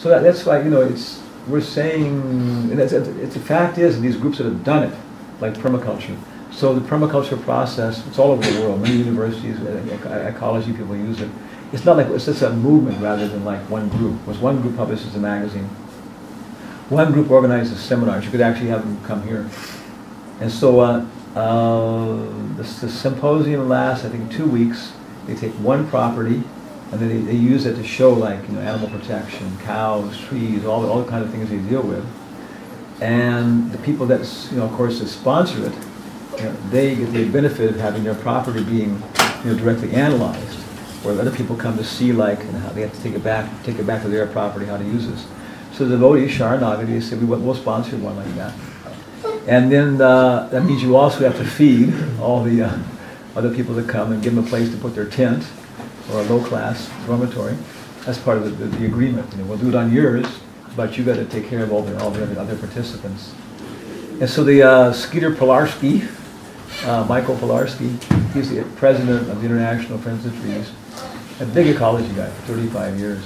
So that's why, we're saying, and the fact is, these groups that have done it, like permaculture. So the permaculture process, it's all over the world. Many universities, ecology people use it. It's not like, it's just a movement rather than like one group. It was one group publishes a magazine. One group organizes seminars. You could actually have them come here. And so the symposium lasts, I think, 2 weeks. They take one property, and then they use it to show, like, animal protection, cows, trees, all the kind of things they deal with. And the people that, of course, that sponsor it, they get the benefit of having their property being, directly analyzed, where other people come to see, like, how they have to take it back to their property, how to use this. So the devotees, Sharanagati, they said, we'll sponsor one like that. And then that means you also have to feed all the other people that come and give them a place to put their tent, or a low-class dormitory. That's part of the agreement. We'll do it on yours, but you got to take care of all the other participants. And so the Skeeter Pilarski, Michael Pilarski, he's the president of the International Friends of Trees, a big ecology guy for 35 years.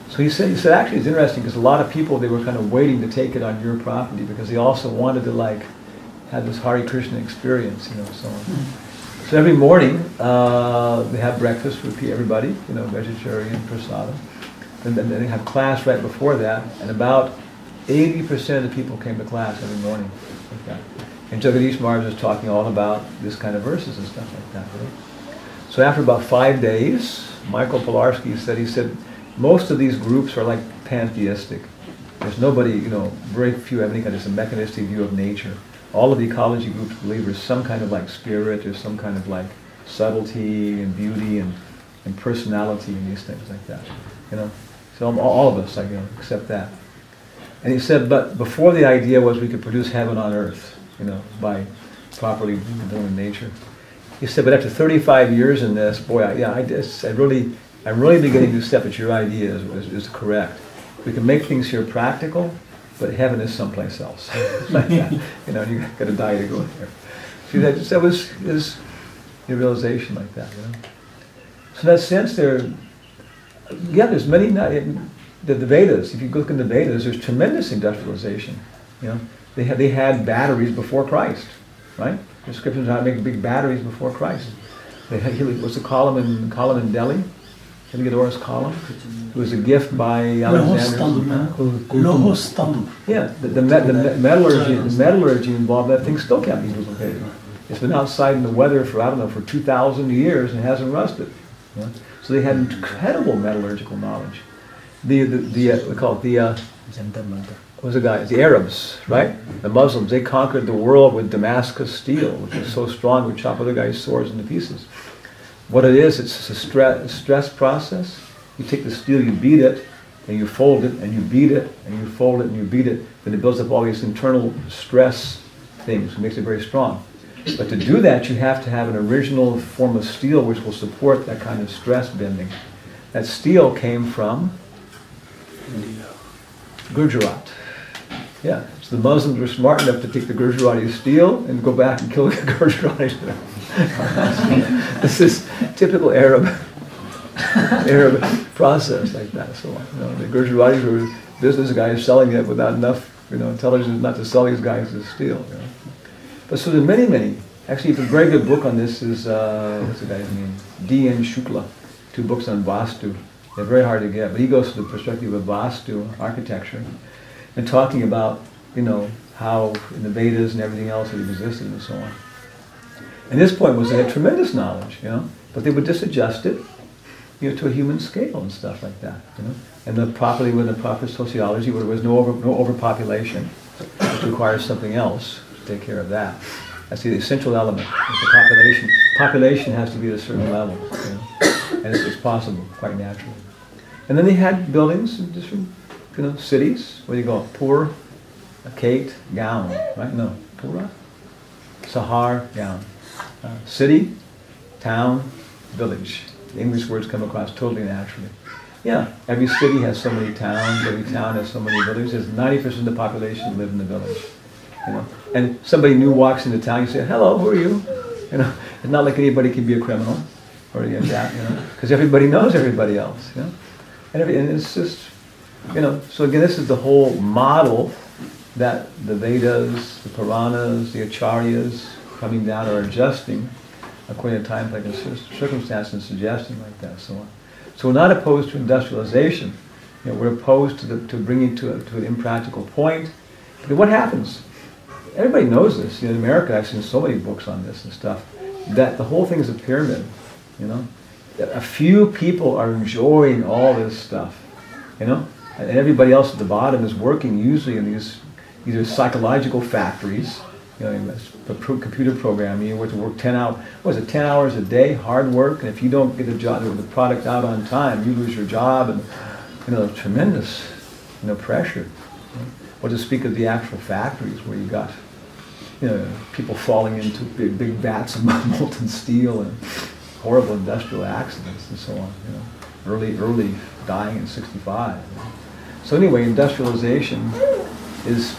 So he said actually it's interesting because a lot of people, they were kind of waiting to take it on your property because they also wanted to, like, have this Hare Krishna experience, so on. So every morning they have breakfast for everybody, vegetarian, prasadam. And then they have class right before that, and about 80% of the people came to class every morning. Like that. And Jagadish Maharaj was talking all about this kind of verses and stuff like that. Right? So after about 5 days, Michael Pilarski said, most of these groups are like pantheistic. There's nobody, very few have any kind of mechanistic view of nature. All of the ecology groups believe there's some kind of like spirit, or some kind of like subtlety and beauty and personality and these things like that. So all of us, accept that. And he said, but before the idea was we could produce heaven on earth, by properly doing nature. He said, but after 35 years in this, boy, I'm really beginning to step at your idea is correct. We can make things here practical, but heaven is someplace else. Like that. You got to die to go there. See, that was his realization like that. So in that sense, there's many. The Vedas. If you look in the Vedas, there's tremendous industrialization. They had batteries before Christ, right? Descriptions of how to make big batteries before Christ. What's the column in Delhi? Heliodorus column. It was a gift by Alexander. Yeah, the metallurgy involved, that thing still can't be duplicated. It's been outside in the weather for 2,000 years and hasn't rusted. So they had incredible metallurgical knowledge. The Arabs, right? The Muslims, they conquered the world with Damascus steel, which was so strong it would chop other guys' swords into pieces. What it is, it's a stress process. You take the steel, you beat it, and you fold it, and you beat it, and you fold it, and you beat it. Then it builds up all these internal stress things, it makes it very strong. But to do that, you have to have an original form of steel which will support that kind of stress bending. That steel came from Gujarat. Yeah, so the Muslims were smart enough to take the Gujarati steel and go back and kill the Gujaratis. This is typical Arab process like that. So the Gujaratis were business guys selling it without enough intelligence not to sell these guys the steel. But so there's many. Actually, a very good book on this is what's the guy's name? D.N. Shukla. 2 books on Vastu. They're very hard to get, but he goes to the perspective of Vastu architecture and talking about how in the Vedas and everything else it existed and so on. And his point was they had tremendous knowledge, but they would just adjust it, to a human scale and stuff like that, And with the proper sociology, where there was no overpopulation, which requires something else to take care of that. That's the essential element. The population has to be at a certain level, and it's possible, quite naturally. And then they had buildings in different, cities. Where you go? Pur, Kate, Gaon, right? No, Pura, Sahar, Gaon. City, town, village. The English words come across totally naturally. Yeah, every city has so many towns, every town has so many villages. 90% of the population live in the village. And somebody new walks into town, you say, hello, who are you? It's not like anybody can be a criminal or that, because everybody knows everybody else. And it's just You know, so again, this is the whole model that the Vedas, the Puranas, the Acharyas coming down are adjusting according to time, place, and circumstance, and suggesting like that, so on. So we're not opposed to industrialization. You know, we're opposed to bringing to an impractical point. Because what happens? Everybody knows this. You know, in America, I've seen so many books on this and stuff. That the whole thing is a pyramid. You know, a few people are enjoying all this stuff. You know, and everybody else at the bottom is working usually in these either psychological factories. You know, computer programming, you have to work 10 hours, what is it, 10 hours a day, hard work, and if you don't get the product out on time, you lose your job, and, you know, tremendous, you know, pressure. Or to speak of the actual factories where you got, you know, people falling into big vats of molten steel and horrible industrial accidents and so on, you know, early dying at 65. So anyway, industrialization is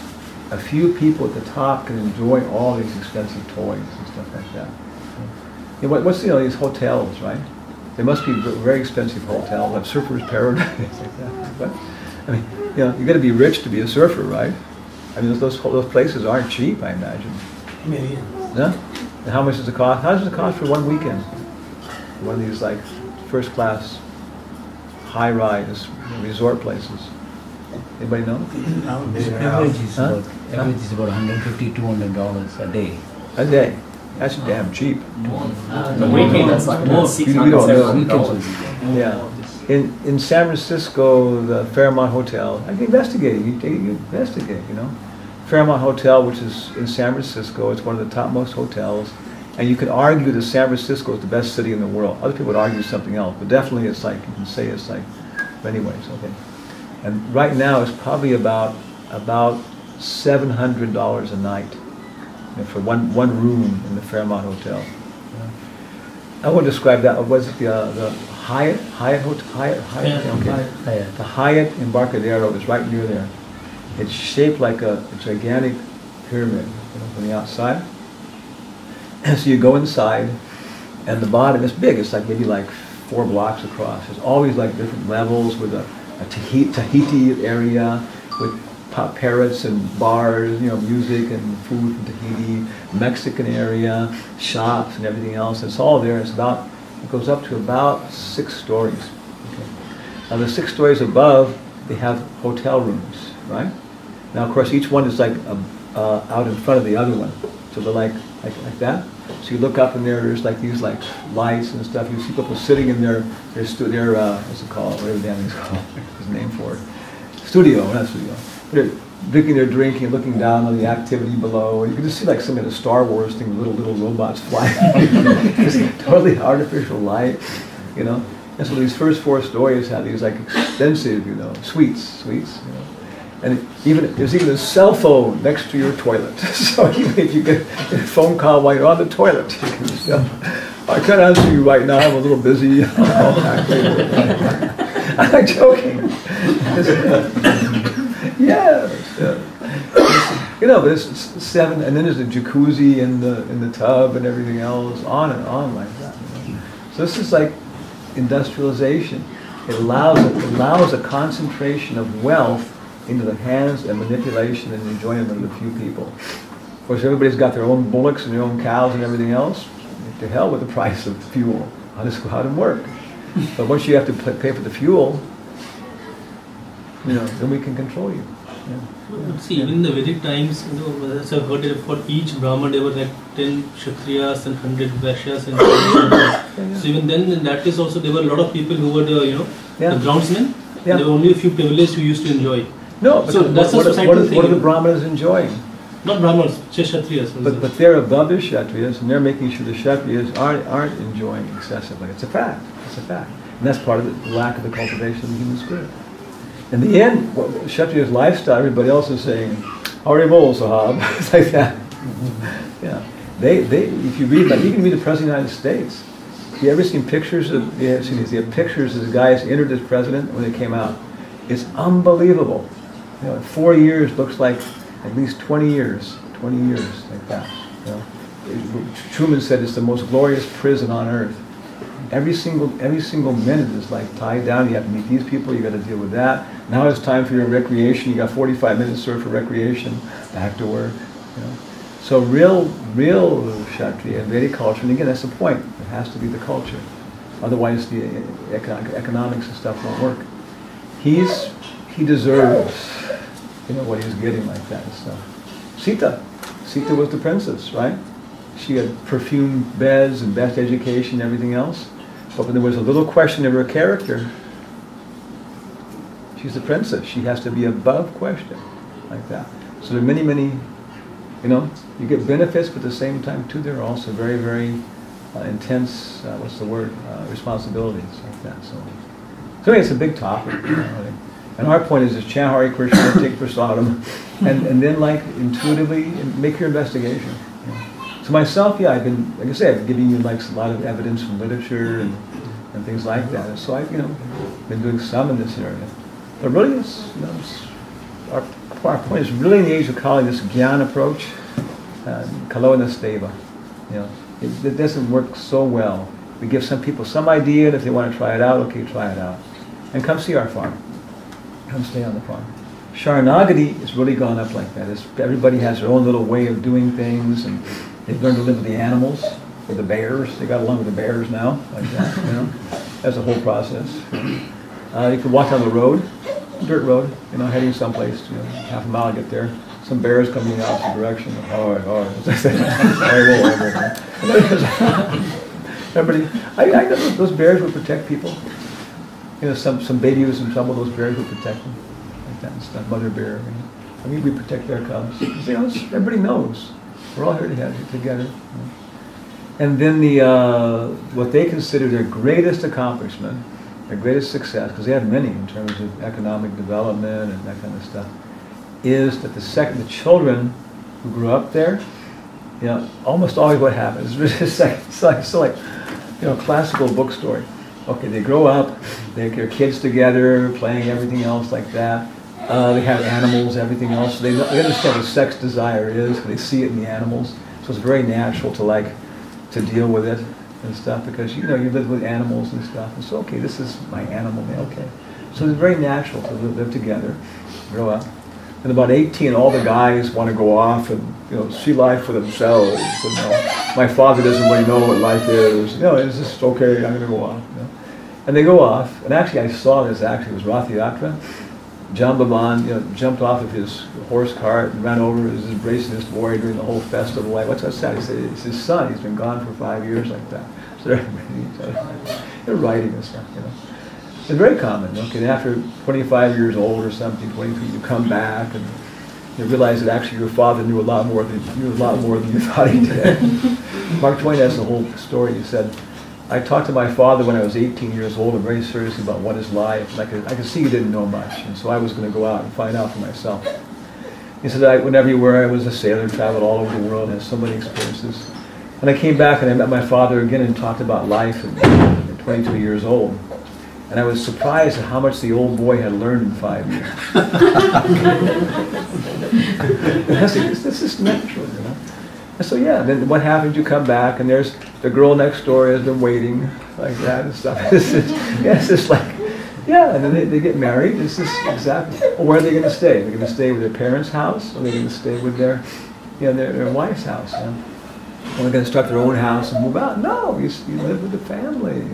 a few people at the top can enjoy all these expensive toys and stuff like that. You know, what's, you know, these hotels, right? They must be very expensive hotels, like Surfer's Paradise, like that. But, I mean, you know, you got to be rich to be a surfer, right? I mean, those places aren't cheap, I imagine. Millions. Yeah? And how much does it cost? How does it cost for one weekend? One of these, like, first-class, high-rise resort places. Anybody know? Average is about $150, $200 a day. A day. That's damn cheap. The weekend, that's like more $600. Yeah. In San Francisco, the Fairmont Hotel, I can investigate. You investigate, you know. Fairmont Hotel, which is in San Francisco, it's one of the topmost hotels. And you can argue that San Francisco is the best city in the world. Other people would argue something else, but definitely it's like, you can say it's like, but anyways, okay. And right now it's probably about $700 a night, you know, for one room in the Fairmont Hotel. I won't describe that. Was it the Hyatt? Okay. The Hyatt Embarcadero is right near there. It's shaped like a gigantic pyramid, you know, from the outside. And so you go inside, and the bottom is big. It's like maybe like 4 blocks across. There's always like different levels with a Tahiti area with parrots and bars, you know, music and food from Tahiti, Mexican area, shops and everything else. It's all there. It goes up to about 6 stories. Okay. Now the 6 stories above, they have hotel rooms, right? Now of course each one is like out in front of the other one, so they're like that. So you look up and there's like these like lights and stuff. You see people sitting in their what's it called? Whatever the damn thing's called. There's a name for it. Studio, not studio. They're drinking their drink and looking down on the activity below. And you can just see like some of the Star Wars thing, little robots flying. It's totally artificial light, you know. And so these first 4 stories have these like extensive, you know, suites, you know. And there's even a cell phone next to your toilet. So even if you get a phone call while you're on the toilet, you can just, I can't answer you right now, I'm a little busy. I'll back later. I'm not joking. Yes. You know, but it's 7, and then there's a jacuzzi in the tub and everything else, on and on like that. You know? So this is like industrialization. It allows a concentration of wealth into the hands and manipulation and enjoyment of a few people. Of course, everybody's got their own bullocks and their own cows and everything else. To hell with the price of fuel. How does it work? But once you have to pay for the fuel, you know, then we can control you. Yeah. See, even in the Vedic times, you know, as I've heard it, for each Brahman there were like 10 Kshatriyas and 100 Vaishyas and Yeah. So even then, in that case also, there were a lot of people who were the, you know, Yeah. the groundsmen. Yeah. There were only a few privileged who used to enjoy. No, but So that's a what societal are thing. the Brahmanas enjoying? Not Brahmins, just Kshatriyas. But they're above the Kshatriyas, and they're making sure the Kshatriyas aren't enjoying excessively. It's a fact. It's a fact. And that's part of the lack of the cultivation of the human spirit. In the end, Kshatriya's lifestyle, everybody else is saying, Hari Bol, Sahab. It's like that. Yeah. If you read, like, you can read the President of the United States. Have you ever seen pictures of, they have pictures of the guys entered as president when they came out. It's unbelievable. You know, 4 years looks like at least 20 years like that. You know? Truman said it's the most glorious prison on earth. every single minute is like tied down. You have to meet these people, you got to deal with that. Now it's time for your recreation. You got 45 minutes served for recreation, back to work. You know. So real Kshatriya, Vedic culture, and again, that's the point. It has to be the culture. Otherwise, the economics and stuff won't work. He deserves, what he's getting like that and stuff. Sita was the princess, right? She had perfumed beds and best education and everything else. But when there was a little question of her character, she's the princess. She has to be above question, like that. So there are many, you get benefits, but at the same time, too, there are also very, very intense, responsibilities like that. So anyway, it's a big topic. And our point is chant Hare Krishna, take prasadam, and then intuitively make your investigation. So myself, I've been, like I said, I've giving you a lot of evidence from literature and things like that. And so I've, been doing some in this area. But really, our point is really in the age of Kali, this Gyan approach, Kalo Nasteva. It doesn't work so well. We give some people some idea, and if they want to try it out, okay, try it out. And come see our farm. Come stay on the farm. Sharanagati has really gone up like that. Everybody has their own little way of doing things, and they've learned to live with the animals, with the bears. They got along with the bears now, like that. That's a whole process. You can walk down the road, dirt road, heading someplace. Half a mile to get there. Some bears coming in the opposite direction. Everybody, I know those bears would protect people. Some baby was in trouble, those bears would protect them. Like that and stuff. Mother bear. We protect their cubs. Everybody knows. We're all here together. And then what they consider their greatest accomplishment, their greatest success, because they have many in terms of economic development and that kind of stuff, is that the children who grew up there, almost always what happens. It's like classical book story. Okay, they grow up, they get their kids together, playing everything else like that. They have animals, everything else. So they understand what sex desire is, because they see it in the animals. So it's very natural to deal with it and stuff, because you live with animals and stuff. And so, okay, this is my animal. Okay. So it's very natural to live together, grow up. And about 18, all the guys want to go off and see life for themselves. My father doesn't really know what life is. It's just okay. I'm going to go off. And they go off. And actually, I saw this. Actually, it was Rath Yatra. Jambavan, jumped off of his horse cart and ran over. He was embracing this boy during the whole festival. What's that sad? He said it's his son. He's been gone for 5 years like that. So they're writing and stuff. It's very common. Okay, and after 25 years old or something, 23, you come back and you realize that actually your father knew a lot more than you thought he did. Mark Twain has the whole story. He said, I talked to my father when I was 18 years old and very seriously about what is life. And I could see he didn't know much, and so I was going to go out and find out for myself. He said, I went everywhere. I was a sailor, traveled all over the world, had so many experiences. And I came back and I met my father again and talked about life at 22 years old. And I was surprised at how much the old boy had learned in 5 years. This is natural, And so then what happens? You come back and there's the girl next door has been waiting like that and stuff. It's just like, and then they get married. This is exactly. Well, where are they going to stay? They're going to stay with their parents' house, or they're going to stay with their wife's house. Or they're going to start their own house and move out. No, you live with the family,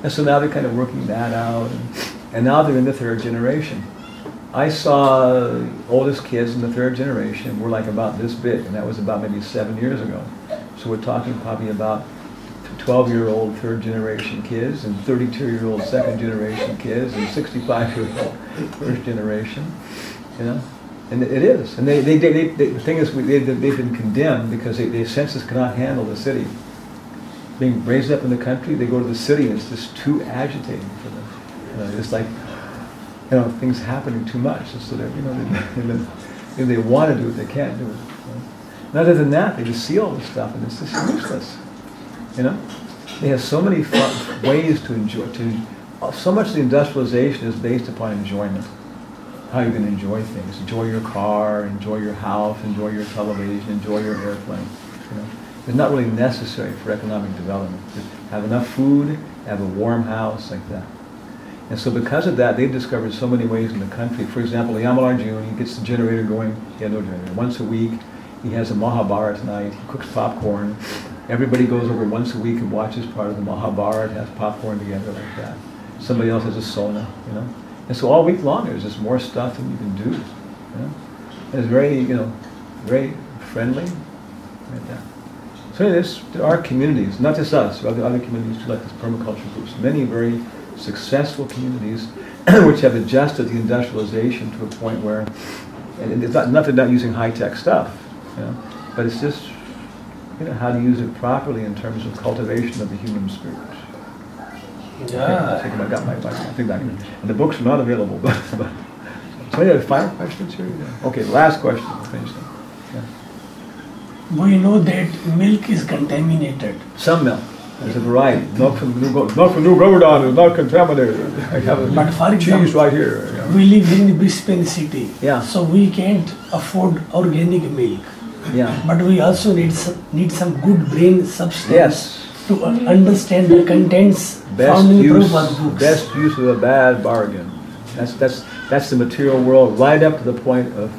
And so now they're kind of working that out, and now they're in the third generation. I saw oldest kids in the third generation were like about this big, and that was about maybe 7 years ago. So we're talking probably about 12-year-old third generation kids, and 32-year-old second generation kids, and 65-year-old first generation, And it is. And the thing is, they've been condemned because the census cannot handle the city. Being raised up in the country, they go to the city and it's just too agitating for them. It's like, things happening too much. So that, if they want to do it, they can't do it. And other than that, they just see all this stuff and it's just useless. They have so many ways to enjoy. So much of the industrialization is based upon enjoyment. How you can enjoy things. Enjoy your car, enjoy your house, enjoy your television, enjoy your airplane. is not really necessary for economic development. Just have enough food, have a warm house, like that. And so because of that, they've discovered so many ways in the country. For example, Yamal Arjun, he gets the generator going, he had no generator. Once a week, he has a Mahabharat night, he cooks popcorn. Everybody goes over once a week and watches part of the Mahabharat, has popcorn together like that. Somebody else has a sauna, you know. And so all week long, there's just more stuff that you can do, you know. And it's very, you know, very friendly, like that. So there are communities, not just us, but other communities like this permaculture groups, many very successful communities which have adjusted the industrialization to a point where, and it's not they're not using high-tech stuff, you know, but it's just, you know, how to use it properly in terms of cultivation of the human spirit. Yeah. I think I got my thing back. And the books are not available, but so any other final questions here? Yeah. Okay, last question. We'll finish that. Yeah. We know that milk is contaminated. Some milk. There's a variety. Milk from New Govardhan is not contaminated. I have a But for cheese example, right here. Yeah. we live in Brisbane city, Yeah. so we can't afford organic milk. Yeah. But we also need some good brain substance Yes. to understand the contents Best found in use, Prabhupada books. best use of a bad bargain. That's the material world right up to the point of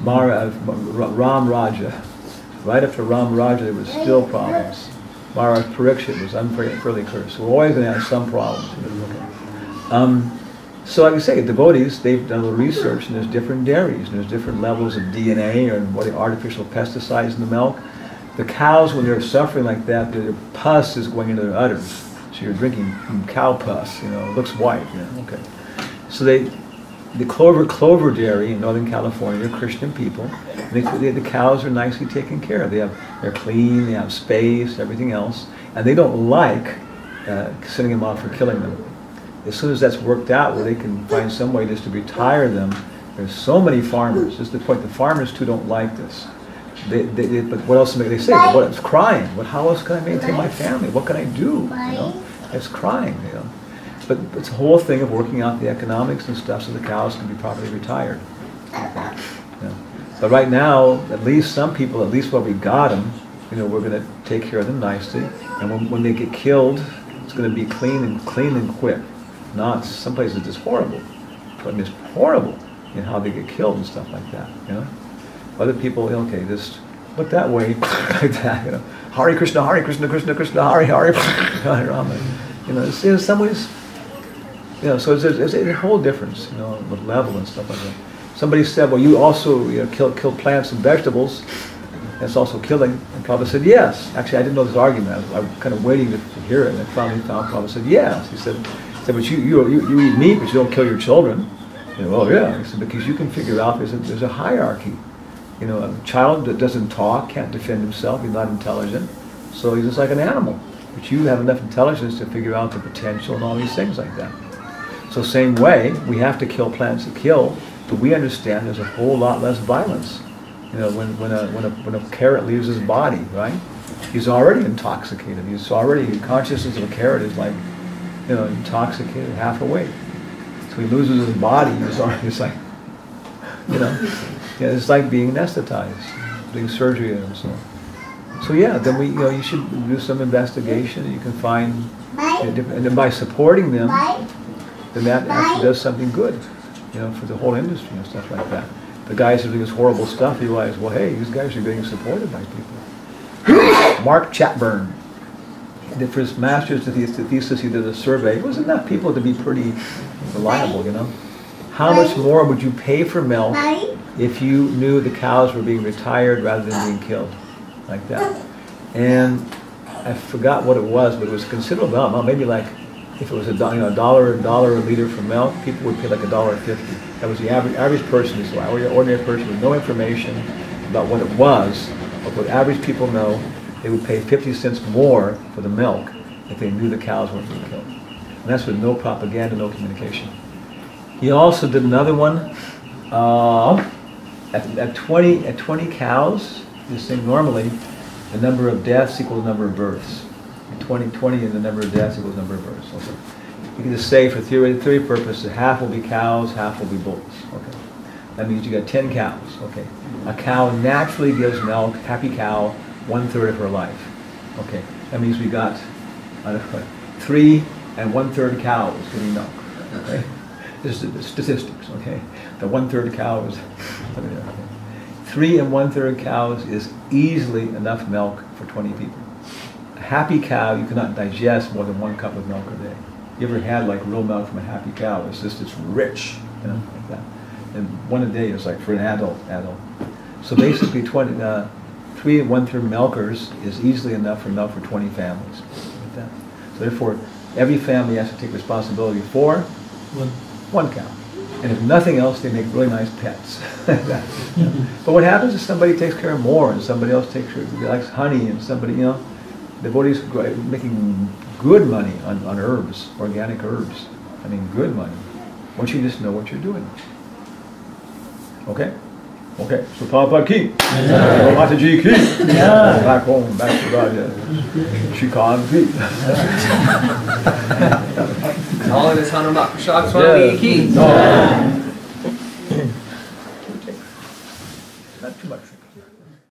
Ram Raja. Right up to Ram Raja, there was still problems. Maharaj Parikshit was unfairly cursed. So we're always going to have some problems. So like I say, devotees, they've done a little research, and there's different dairies, and there's different levels of DNA and what the artificial pesticides in the milk. The cows, when they're suffering like that, their pus is going into their udders. So you're drinking cow pus, you know, it looks white. You know, okay. So the Clover Dairy in Northern California, they're Christian people. The cows are nicely taken care of. They're clean, they have space, everything else. And they don't like sending them out for killing them. As soon as that's worked out, where they can find some way just to retire them, there's so many farmers. This is the point. The farmers too don't like this. But what else do they say? But it's crying. But how else can I maintain my family? What can I do? You know, it's crying. You know, but it's a whole thing of working out the economics and stuff so the cows can be properly retired. Okay. Yeah. But right now, at least some people, at least while we got them, you know, we're going to take care of them nicely. And when they get killed, it's going to be clean and quick. Not some places it's just horrible. I mean, it's horrible in how they get killed and stuff like that. You know, other people, okay, just look that way, like that. You know, Hare Krishna, Krishna Krishna, Hare Hare, Hare Rama. You know, it's in some ways, you know. So there's a whole difference, you know, with level and stuff like that. Somebody said, well, you also kill plants and vegetables. That's also killing. And Prabhupada said, yes. Actually, I didn't know this argument. I was kind of waiting to hear it, and I finally found Prabhupada said, yes. He said, but you eat meat, but you don't kill your children. You know, well, yeah. He said, because you can figure out there's a hierarchy. You know, a child that doesn't talk can't defend himself. He's not intelligent, so he's just like an animal. But you have enough intelligence to figure out the potential and all these things like that. So same way, we have to kill plants to kill, but we understand there's a whole lot less violence. You know, when a carrot leaves his body, right? He's already intoxicated. He's already, the consciousness of a carrot is like, you know, intoxicated, half awake. So he loses his body, he's already, it's like, you know, yeah, it's like being anesthetized, doing surgery and so on. So yeah, then you should do some investigation, and you can find, and then by supporting them, then that actually does something good, you know, for the whole industry and stuff like that. The guys who do this horrible stuff, you realize, well, hey, these guys are being supported by people. Mark Chatburn, for his master's thesis, he did a survey. It was enough people to be pretty reliable, you know. How much more would you pay for milk if you knew the cows were being retired rather than being killed, like that? And I forgot what it was, but it was a considerable amount. Maybe like, if it was a dollar a liter for milk, people would pay like $1.50. That was the average person, this ordinary person with no information about what it was, but what average people know, they would pay 50 cents more for the milk if they knew the cows weren't being killed. And that's with no propaganda, no communication. He also did another one at 20 cows. This thing normally, the number of deaths equals the number of births. 20 and the number of deaths equals the number of births. Okay. You can just say for theory purposes, half will be cows, half will be bulls. Okay. That means you got 10 cows. Okay. A cow naturally gives milk, happy cow, 1/3 of her life. Okay, that means we got 3 1/3 cows giving milk. Okay, this is the statistics. Okay, the 1/3 cow is 3 1/3 cows is easily enough milk for 20 people. A happy cow, you cannot digest more than 1 cup of milk a day. You ever had like real milk from a happy cow? It's just, it's rich, you know, like that. And 1 a day is like for an adult. So basically 3 1/3 milkers is easily enough for milk for 20 families. Like that. So therefore, every family has to take responsibility for 1 cow. And if nothing else, they make really nice pets. But what happens if somebody takes care of more and somebody else takes care of, likes honey, and somebody, you know, the devotees making good money on herbs, organic herbs. I mean, good money. Once you just know what you're doing. Okay? Okay, so Prabhupada ki. Mataji ki. Back home, back to Raja. Shikan ki. All of this Hanuman Prasad Swami ki. Not too much.